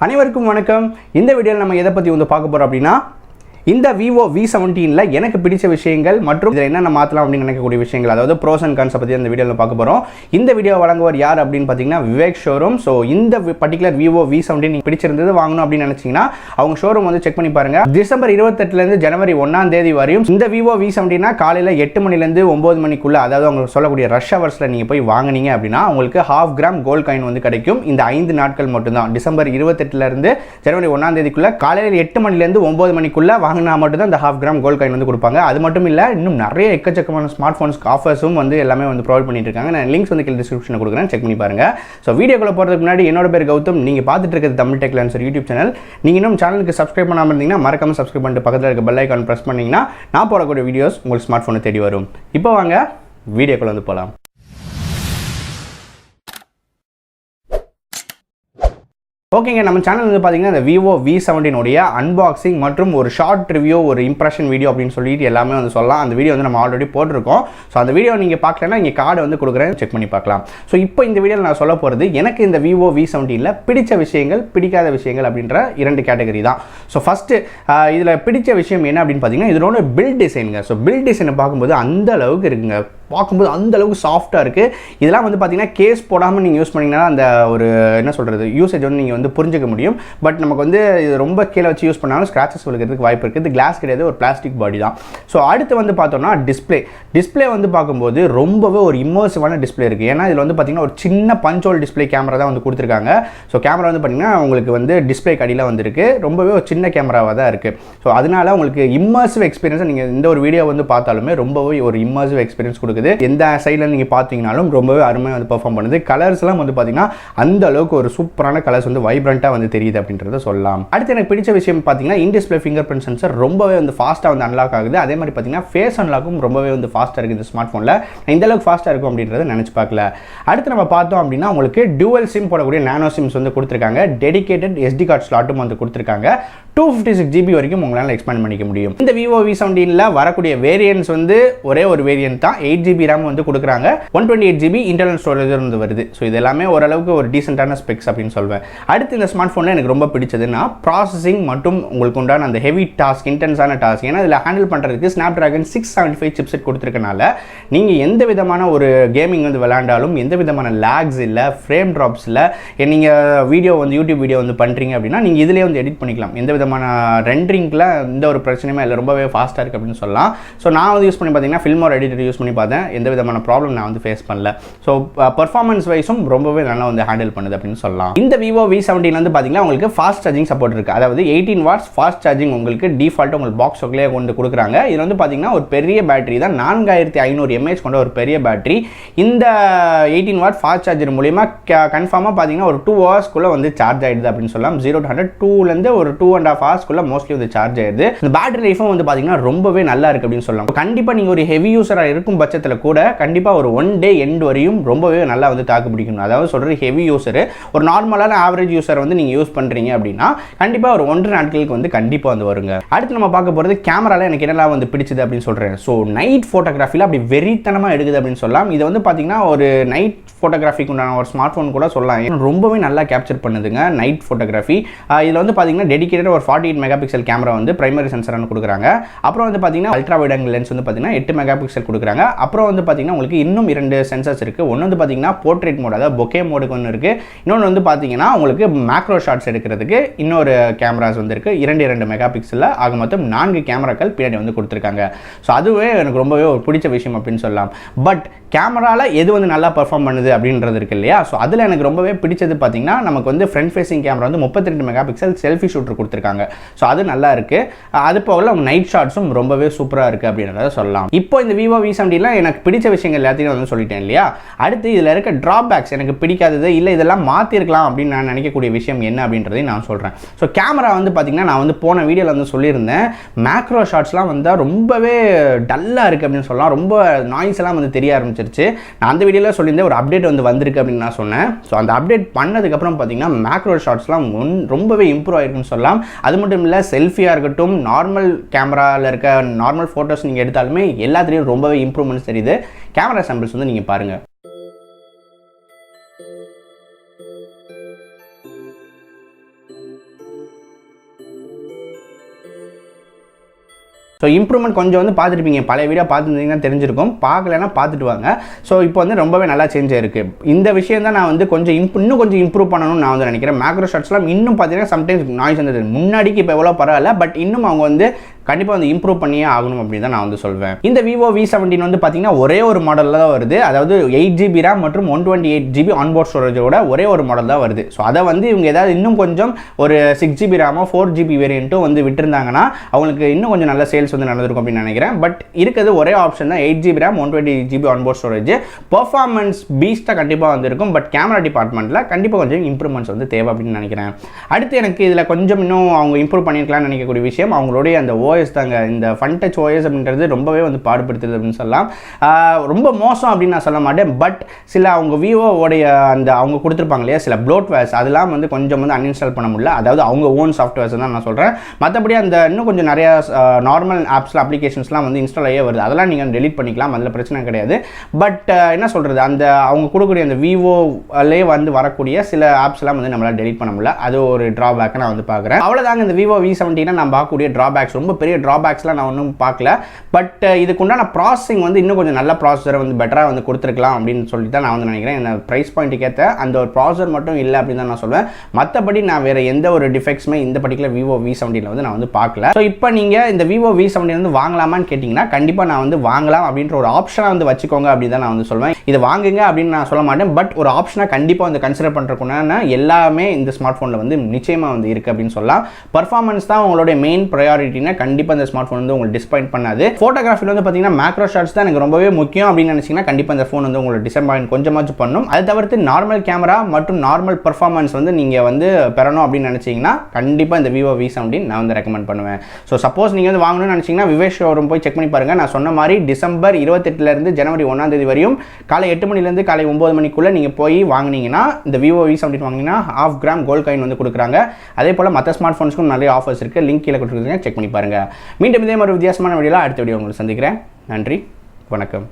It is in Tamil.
அனைவருக்கும் வணக்கம். இந்த வீடியோவில் நம்ம எதை பற்றி வந்து பார்க்க போகிறோம் அப்படின்னா, இந்த VIVO V17ல எனக்கு பிடிச்ச விஷயங்கள் மற்றும் இதில் என்னென்ன மாற்றலாம் அப்படின்னு நினைக்கக்கூடிய விஷயங்கள், அதாவது ப்ரோஸ் அண்ட் கான்ஸை பற்றி இந்த வீடியோவில் பார்க்க போகிறோம். இந்த வீடியோ வழங்குவர் யார் அப்படின்னு பார்த்தீங்கன்னா விவேக் ஷோரூம். ஸோ இந்த பர்டிகுலர் VIVO V17 நீங்கள் பிடிச்சிருந்தது வாங்கணும் அப்படின்னு நினச்சிங்கன்னா அவங்க ஷோரூம் வந்து செக் பண்ணி பாருங்கள். டிசம்பர் 28லேருந்து ஜனவரி 1ஆம் தேதி வரையும் இந்த VIVO V17 காலையில் 8 மணிலேருந்து 9 மணிக்குள்ளே, அதாவது அவங்க சொல்லக்கூடிய ரஷ் ஹவர்ஸில் நீங்கள் போய் வாங்கினீங்க அப்படின்னா உங்களுக்கு 1/2 கிராம் கோல்ட் காயின் வந்து கிடைக்கும். இந்த 5 நாட்கள் மட்டும்தான், டிசம்பர் 28லேருந்து ஜனவரி 1ஆம் தேதிக்குள்ளே காலையில் 8 மணிலேருந்து 9 மணிக்குள்ளே மட்டும் தான் இந்த 1/2 கிராம் கோல்ட் காயின் வந்து கொடுப்பாங்க. அது மட்டும் இல்ல, இன்னும் நிறைய எக்கச்சக்கமான ஸ்மார்ட் போன்ஸ்க்கு ஆஃபர்ஸும் வந்து எல்லாமே வந்து ப்ரொவைட் பண்ணிட்டு இருக்காங்க. நான் லிங்க்ஸ் வந்து கீழ டிஸ்கிரிப்ஷன்ல கொடுக்குறேன், செக் பண்ணி பாருங்க. ஸோ வீடியோக்குள்ள போறதுக்கு முன்னாடி என்னோட பேர் கௌதம், நீங்க பார்த்துட்டு இருக்கிறது தமிழ் TechLancer யூடியூப் சேனல். நீங்க இன்னும் சேனலுக்கு சப்ஸ்கிரைப் பண்ணாம இருந்தீங்கன்னா மறக்காம சப்ஸ்கிரைப் பண்ணிட்டு பக்கத்தில் இருக்க பெல் ஐகான் பிரஸ் பண்ணீங்கன்னா நான் போடக்கூடிய வீடியோஸ் உங்களுக்கு ஸ்மார்ட் போனை தேடி வரும். இப்போ வாங்க வீடியோக்குள்ள வந்து போலாம். ஓகேங்க, நம்ம சேனல் வந்து பார்த்தீங்கன்னா இந்த VIVO V17 உடைய அன்பாக்சிங் மற்றும் ஒரு ஷார்ட் ரிவ்யூ, ஒரு இம்ப்ரெஷன் வீடியோ அப்படின்னு சொல்லிட்டு எல்லாமே வந்து சொல்லலாம். அந்த வீடியோ வந்து நம்ம ஆல்ரெடி போட்டிருக்கோம். ஸோ அந்த வீடியோ நீங்கள் பார்க்கலன்னா இங்கே கார்டு வந்து கொடுக்குறேன், செக் பண்ணி பார்க்கலாம். ஸோ இப்போ இந்த வீடியோவில் நான் சொல்ல போகிறது எனக்கு இந்த VIVO V17ல பிடிச்ச விஷயங்கள், பிடிக்காத விஷயங்கள் அப்படின்ற 2 கேட்டகரி தான். ஸோ ஃபஸ்ட்டு இதில் பிடிச்ச விஷயம் என்ன அப்படின்னு பார்த்தீங்கன்னா இதோட பில்ட் டிசைனுங்க. ஸோ பில்ட் டிசைனை பார்க்கும்போது அந்த அளவுக்கு இருக்குங்க, பார்க்கும்போது அந்த அளவுக்கு சாஃப்டாக இருக்குது. இதெல்லாம் வந்து பார்த்தீங்கன்னா கேஸ் போடாமல் நீங்கள் யூஸ் பண்ணிங்கன்னா அந்த ஒரு என்ன சொல்கிறது யூசேஜ் வந்து நீங்கள் வந்து புரிஞ்சிக்க முடியும். பட் நமக்கு வந்து இது ரொம்ப கீழே வச்சு யூஸ் பண்ணாலும் ஸ்க்ராச்சஸ் விழுக்கிறதுக்கு வாய்ப்பு இருக்குது. இது கிளாஸ் கிடையாது, ஒரு பிளாஸ்டிக் பாடி தான். ஸோ அடுத்து வந்து பார்த்தோம்னா டிஸ்பிளே வந்து பார்க்கும்போது ரொம்பவே ஒரு இம்மர்சிவான டிஸ்பிளே இருக்குது. ஏன்னா இதில் வந்து பார்த்தீங்கன்னா ஒரு சின்ன பஞ்சோல் டிஸ்பிளே கேமரா தான் வந்து கொடுத்துருக்காங்க. ஸோ கேமரா வந்து பார்த்தீங்கன்னா உங்களுக்கு வந்து டிஸ்பிளே கடியில் வந்துருக்கு, ரொம்பவே ஒரு சின்ன கேமராவாக தான் இருக்குது. ஸோ அதனால உங்களுக்கு இம்மர்சிவ் எக்ஸ்பீரியன்ஸை நீங்கள் இந்த ஒரு வீடியோ வந்து பார்த்தாலுமே ரொம்பவே ஒரு இம்மர்சிவ் எக்ஸ்பீரியன்ஸ் கொடுக்குது. எந்த சைடில் நீங்கள் பார்த்தீங்கனாலும் ரொம்பவே அருமையாக வந்து பெர்ஃபார்ம் பண்ணுது. கலர்ஸ்லாம் வந்து பார்த்தீங்கன்னா அந்த அளவுக்கு ஒரு சூப்பரான கலர்ஸ் வந்து வைப்ரண்ட்டாக வந்து தெரியுது அப்படின்றத சொல்லலாம். அடுத்து எனக்கு பிடிச்ச விஷயம் பார்த்தீங்கன்னா இன்டிஸ்பிளே ஃபிங்கர் பிரிண்ட் சென்சர் ரொம்பவே வந்து ஃபாஸ்ட்டாக வந்து அன்லாக் ஆகுது. அதே மாதிரி பார்த்தீங்கன்னா ஃபேஸ் அன்லாக்கும் ரொம்பவே வந்து ஃபாஸ்ட்டாக இருக்குது இந்த ஸ்மார்ட் ஃபோனில். இந்த அளவுக்கு ஃபாஸ்ட்டாக இருக்கும் அப்படின்றத நினச்சி பார்க்கல. அடுத்து நம்ம பார்த்தோம் அப்படின்னா உங்களுக்கு டூவல் சிம் போடக்கூடிய நானோ சிம்ஸ் வந்து கொடுத்துருக்காங்க. டெடிகேட்டட் SD கார்டு ஸ்லாட்டும் வந்து கொடுத்துருக்காங்க. 256 GB வரைக்கும் உங்களால் எக்ஸ்பேண்ட் பண்ணிக்க முடியும். இந்த VIVO V17ல வரக்கூடிய வேரியன்ட்ஸ் வந்து ஒரே ஒரு வேரியன்ட் தான். 8 GB RAM வந்து கொடுக்குறாங்க, 128 GB இன்டர்னல் ஸ்டோரேஜ் வந்து வருது. ஸோ இது எல்லாமே ஓரளவுக்கு ஒரு டீசென்டான ஸ்பெக்ஸ் அப்படின்னு சொல்வேன். அடுத்து இந்த ஸ்மார்ட் ஃபோனில் எனக்கு ரொம்ப பிடிச்சதுன்னா ப்ராசஸிங் மற்றும் உங்களுக்கு உண்டான அந்த ஹெவி டாஸ்க், இன்டென்ஸான டாஸ்க். ஏன்னா இதில் ஹேண்டில் பண்ணுறதுக்கு ஸ்னாப்டிராகன் 675 சிப்செட் கொடுத்துருக்கனால நீங்கள் எந்த விதமான ஒரு கேமிங் வந்து விளையாண்டாலும் எந்த விதமான லேக்ஸ் இல்லை, ஃப்ரேம் ட்ராப்ஸ் இல்லை. நீங்கள் வீடியோ வந்து யூடியூப் வீடியோ வந்து பண்ணுறீங்க அப்படின்னா நீங்கள் இதிலே வந்து எடிட் பண்ணிக்கலாம். எந்த விதமான ரெண்டரிங்கில் எந்த ஒரு பிரச்சனையுமே இல்லை, ரொம்பவே ஃபாஸ்ட்டாக இருக்குது அப்படின்னு சொல்லலாம். ஸோ நான் வந்து யூஸ் பண்ணி பார்த்தீங்கன்னா ஃபில்மோர் எடிட்டர் யூஸ் பண்ணி பார்த்தேன், எந்த விதமான ப்ராப்ளம் நான் வந்து ஃபேஸ் பண்ணல. ஸோ பர்ஃபார்மன்ஸ் வைஸும் ரொம்பவே நல்லா வந்து ஹேண்டில் பண்ணுது அப்படின்னு சொல்லலாம். இந்த VIVO V17 வந்து பார்த்தீங்கன்னா உங்களுக்கு ஃபாஸ்ட் சார்ஜிங் சப்போர்ட் இருக்குது. அதாவது 18 வாட்ஸ் ஃபாஸ்ட் சார்ஜிங் உங்களுக்கு டிஃபால்ட்டாக உங்களுக்கு பாக்ஸ் ஒர்க்லேயே கொண்டு கொடுக்குறாங்க. இது வந்து பார்த்தீங்கன்னா ஒரு பெரிய பேட்டரி தான், 4500 mAh கொண்ட ஒரு பெரிய பேட்டரி. இந்த 18 வாட் ஃபாஸ்ட் சார்ஜர் மூலிமா கன்ஃபார்மாக பார்த்தீங்கன்னா ஒரு 2 ஹவர்ஸ்க்குள்ளே வந்து சார்ஜ் ஆகிடுது அப்படின்னு சொல்லலாம். 0 to 100 2லேருந்து ஒரு 2.5 ஹவர்ஸ்க்குள்ளே மோஸ்ட்லி வந்து சார்ஜ் ஆயிடுது. இந்த பேட்டரி லைஃபும் வந்து பார்த்தீங்கன்னா ரொம்பவே நல்லா இருக்குது அப்படின்னு சொல்லலாம். கண்டிப்பாக நீங்கள் ஒரு ஹெவி யூஸராக இருக்கும் பட்சத்தில் கூட கண்டிப்பாக ஒரு 1 டே எண்ட் வரையும் ரொம்பவே நல்லா வந்து தாக்கு பிடிக்கணும். அதாவது சொல்கிறது ஹெவி யூஸரு, ஒரு நார்மலான ஆவரேஜ் யூஸர் வந்து நீங்கள் யூஸ் பண்ணுறீங்க அப்படின்னா கண்டிப்பாக ஒரு 1.5 நாட்களுக்கு வந்து கண்டிப்பாக வந்து வருங்க. அடுத்து நம்ம பார்க்க போகிறது கேமராவில் எனக்கு என்னெல்லாம் வந்து பிடிச்சது அப்படின்னு சொல்கிறேன். ஸோ நைட் ஃபோட்டோகிராஃபியில் அப்படி வெறித்தனமாக எடுக்குது அப்படின்னு சொல்லலாம். இது வந்து பார்த்தீங்கன்னா ஒரு நைட் ஃபோட்டோகிராஃபிக்கு உண்டான ஒரு ஸ்மார்ட் ஃபோன் கூட சொல்லலாம். ரொம்பவே நல்லா கேப்சர் பண்ணுதுங்க நைட் ஃபோட்டோகிராஃபி. இதில் வந்து பார்த்தீங்கன்னா டெடிகேட்டட் ஒரு 48 மெகா பிக்சல் கேமரா வந்து பிரைமரி சென்சரானு கொடுக்குறாங்க. அப்புறம் வந்து பார்த்தீங்கன்னா அல்ட்ரா வைட் ஆங்கிள் லென்ஸ் வந்து பார்த்தீங்கன்னா 8 மெகா பிக்சல் கொடுக்குறாங்க. அப்புறம் வந்து பார்த்தீங்கன்னா உங்களுக்கு இன்னும் 2 சென்சர்ஸ் இருக்குது. ஒன்று வந்து பார்த்தீங்கன்னா போர்ட்ரேட் மோட், அதாவது பொக்கே மோடுக்கு ஒன்று இருக்குது. இன்னொன்று வந்து பார்த்தீங்கன்னா உங்களுக்கு மேக்ரோ ஷாட்ஸ் எடுக்கிறதுக்கு இன்னொரு கேமராஸ் வந்து இருக்குது. 2 மெகா பிக்சலில் ஆக மொத்தம் 4 கேமராக்கள் பின்னாடி வந்து கொடுத்துருக்காங்க. ஸோ அதுவே எனக்கு ரொம்பவே ஒரு பிடிச்ச விஷயம் அப்படின்னு சொல்லலாம். பட் கேமராவில் எது வந்து நல்லா பெர்ஃபார்ம் பண்ணுது அப்படின்றது இருக்கு இல்லையா? ஸோ அதில் எனக்கு ரொம்பவே பிடிச்சது பார்த்தீங்கன்னா நமக்கு வந்து ஃப்ரண்ட் ஃபேசிங் கேமரா வந்து 32 மெகா பிக்சல் செல்ஃபி ஷூட்டர் கொடுத்துருக்காங்க. ஸோ அது நல்லா இருக்குது. அது போக நைட் ஷாட்ஸும் ரொம்பவே சூப்பராக இருக்குது அப்படின்றத சொல்லலாம். இப்போ இந்த VIVO V17ல எனக்கு பிடிச்ச விஷயங்கள் எல்லாத்தையும் வந்து சொல்லிட்டேன் இல்லையா? அடுத்து இதில் இருக்க ட்ராபேக்ஸ், எனக்கு பிடிக்காதது இல்லை இதெல்லாம் மாற்றிருக்கலாம் அப்படின்னு நான் நினைக்கக்கூடிய விஷயம் என்ன அப்படின்றதையும் நான் சொல்கிறேன். ஸோ கேமரா வந்து பார்த்தீங்கன்னா நான் வந்து போன வீடியோவில் வந்து சொல்லியிருந்தேன், மேக்ரோ ஷாட்ஸ்லாம் வந்தால் ரொம்பவே டல்லாக இருக்குது அப்படின்னு சொல்லலாம். ரொம்ப நாய்ஸ் எல்லாம் வந்து தெரிய ஆரம்பிச்சிருச்சு. நான் அந்த வீடியோவில் சொல்லியிருந்தேன் ஒரு அப்டேட் வந்து வந்திருக்கு அப்படின்னு நான் சொன்னேன். ஸோ அந்த அப்டேட் பண்ணதுக்கப்புறம் பார்த்தீங்கன்னா மேக்ரோ ஷாட்ஸ்லாம் ரொம்பவே இம்ப்ரூவ் ஆகிருக்குன்னு சொல்லலாம். அது மட்டும் இல்லை, செல்ஃபியாக இருக்கட்டும், நார்மல் கேமராவில் இருக்க நார்மல் ஃபோட்டோஸ் நீங்கள் எடுத்தாலுமே எல்லாத்துலேயும் ரொம்பவே இம்ப்ரூவ்மெண்ட்ஸ் தெரியுது. கேமரா சாம்பிள்ஸ் வந்து நீங்கள் பாருங்கள். ஸோ இம்ப்ரூவ்மெண்ட் கொஞ்சம் வந்து பார்த்துருப்பீங்க, பழைய வீடியோ பார்த்துருந்தீங்கன்னா தெரிஞ்சிருக்கும், பார்க்கலன்னா பார்த்துட்டு வாங்க. ஸோ இப்போ வந்து ரொம்பவே நல்லா சேஞ்ச் ஆயிருக்கு. இந்த விஷயம் தான் நான் வந்து கொஞ்சம் இன்னும் கொஞ்சம் இம்ப்ரூவ் பண்ணணும்னு நான் வந்து நினைக்கிறேன். மேக்ரோ ஷாட்ஸ்லாம் இன்னும் பார்த்தீங்கன்னா சம்டைம்ஸ் நாய்ஸ் வந்தது முன்னாடிக்கு இப்போ எவ்வளோ பரவாயில்ல, பட் இன்னும் அவங்க வந்து கண்டிப்பாக வந்து இம்ப்ரூவ் பண்ணியே ஆகணும் அப்படின்னு தான் நான் வந்து சொல்வேன். இந்த விவோ V17 வந்து பார்த்தீங்கன்னா ஒரே ஒரு மாடலில் தான் வருது. அதாவது 8GB RAM மற்றும் 128GB ஆன்போர்ட் ஸ்டோரேஜோட ஒரே ஒரு மாடல் தான் வருது. ஸோ அதை வந்து இவங்க ஏதாவது இன்னும் கொஞ்சம் ஒரு 6GB RAM 4GB வேரியண்ட்டும் வந்து விட்டுருந்தாங்கன்னா அவங்களுக்கு இன்னும் கொஞ்சம் நல்ல சேல்ஸ் வந்து நடந்திருக்கும் அப்படின்னு நினைக்கிறேன். பட் இருக்கிறது ஒரே ஆப்ஷன் தான், 8GB RAM 128GB onboard storage. Performance பீஸ்ட்டாக கண்டிப்பாக வந்துருக்கும், பட் கேமரா டிபார்ட்மெண்ட்டில் கண்டிப்பாக கொஞ்சம் இம்ப்ரூவ்மெண்ட்ஸ் வந்து தேவை அப்படின்னு நினைக்கிறேன். அடுத்து எனக்கு இதில் கொஞ்சம் இன்னும் அவங்க இம்ப்ரூவ் பண்ணியிருக்கலாம்னு நினைக்கக்கூடிய விஷயம் அவங்களுடைய அந்த OS தாங்க. இந்த ஃபன் டச் OS அப்படின்றது ரொம்பவே வந்து பாடுபடுத்துது அப்படின்னு சொல்லலாம். ரொம்ப மோசம் அப்படின்னு நான் சொல்ல மாட்டேன், பட் சில அவங்க விவோவோடைய அந்த அவங்க கொடுத்துருப்பாங்க இல்லையா சில ப்ளோட்வேர்ஸ், அதெல்லாம் வந்து கொஞ்சம் வந்து அன்இன்ஸ்டால் பண்ண முடியல. அதாவது அவங்க ஓன் சாஃப்ட்வேர்ஸ் தான் நான் சொல்கிறேன். மற்றபடி அந்த இன்னும் கொஞ்சம் நிறையா நார்மல் ஆப்ஸில் அப்ளிகேஷன்ஸ்லாம் வந்து இன்ஸ்டால் ஆகியே வருது, அதெல்லாம் நீங்கள் டெலிட் பண்ணிக்கலாம், அதில் பிரச்சனை கிடையாது. பட் என்ன சொல்கிறது, அந்த அவங்க கொடுக்கக்கூடிய அந்த விவோலே வந்து வரக்கூடிய சில ஆப்ஸ்லாம் வந்து நம்மளால் டெலிட் பண்ண முடியல. அது ஒரு ட்ராபேக்கை நான் வந்து பார்க்குறேன். அவ்வளோதாங்க இந்த விவோ V17 நான் பார்க்கக்கூடிய ட்ராபேக்ஸ். ரொம்ப பெரிய ட்ராபேக்ஸ்லாம் நான் ஒன்றும் பார்க்கல, பட் இதுக்குண்டான ப்ராசஸிங் வந்து இன்னும் கொஞ்சம் நல்ல ப்ராசஸரை வந்து பெட்டராக வந்து கொடுத்துருக்கலாம் அப்படின்னு சொல்லி தான் நான் வந்து நினைக்கிறேன். இந்த ப்ரைஸ் பாயிண்ட்டுக்கு ஏற்ற அந்த ஒரு ப்ராசஸர் மட்டும் இல்லை அப்படின்னு தான் நான் சொல்வேன். மற்றபடி நான் வேறு எந்த ஒரு டிஃபெக்ட்ஸுமே இந்த பர்டிகுலர் விவோ V17 வந்து நான் வந்து பார்க்கல. ஸோ இப்போ நீங்கள் இந்த விவோ V17 வந்து வாங்கலாமான்னு கேட்டிங்கன்னா கண்டிப்பாக நான் வந்து வாங்கலாம் அப்படின்ற ஒரு ஆப்ஷனாக வந்து வச்சுக்கோங்க அப்படின்னு தான் நான் வந்து சொல்வேன். இதை வாங்குங்க அப்படின்னு நான் சொல்ல மாட்டேன், பட் ஒரு ஆப்ஷனாக கண்டிப்பாக வந்து கன்சிடர் பண்ணுறதுக்குன்னா எல்லாமே இந்த ஸ்மார்ட் ஃபோனில் வந்து நிச்சயமாக வந்து இருக்குது அப்படின்னு சொல்லலாம். பர்ஃபார்மன்ஸ் தான் உங்களுடைய மெயின் ப்ரையாரிட்டினா கண்டிப்பாக இந்த ஸ்மார்ட் ஃபோன் வந்து உங்களுக்கு டிசப்பாயிண்ட் பண்ணாது. ஃபோட்டோகிராஃபியில் வந்து பார்த்தீங்கன்னா மேக்ரோ ஷாட்ஸ் தான் எனக்கு ரொம்பவே முக்கியம் அப்படின்னு நினச்சிங்கன்னா கண்டிப்பாக இந்த ஃபோன் வந்து உங்களுக்கு டிசப்பாயிண்ட் கொஞ்சமாச்சும் பண்ணும். அதை தவிர்த்து நார்மல் கேமரா மற்றும் நார்மல் பர்ஃபார்மன்ஸ் வந்து நீங்கள் வந்து பெறணும் அப்படின்னு நினச்சிங்கன்னா கண்டிப்பாக இந்த விவோ V17 நான் வந்து ரெக்கமெண்ட் பண்ணுவேன். ஸோ சப்போஸ் நீங்கள் வந்து வாங்கணும்னு நினச்சிங்கன்னா விவேஷ் ஷோரூம் போய் செக் பண்ணி பாருங்கள். நான் சொன்ன மாதிரி டிசம்பர் 28 ஜனவரி 1 வரையும் காலை 8 மணிலேருந்து காலை 9 மணிக்குள்ளே நீங்கள் போய் வாங்கினீங்கன்னா இந்த விவோ V17 வாங்கினீங்கன்னா 1/2 கிராம் கோல்ட் காயின் வந்து கொடுக்குறாங்க. அதே போல் மற்ற ஸ்மார்ட் ஃபோன்ஸ்க்கும் நிறைய ஆஃபர்ஸ் இருக்குது, லிங்க் கீழே கொடுத்துருக்கீங்க, செக் பண்ணி பாருங்கள். மீண்டும் இதே மாதிரி வித்தியாசமான வீடியோவில் அடுத்த வீடியோ உங்களுக்கு சந்திக்கிறேன். நன்றி, வணக்கம்.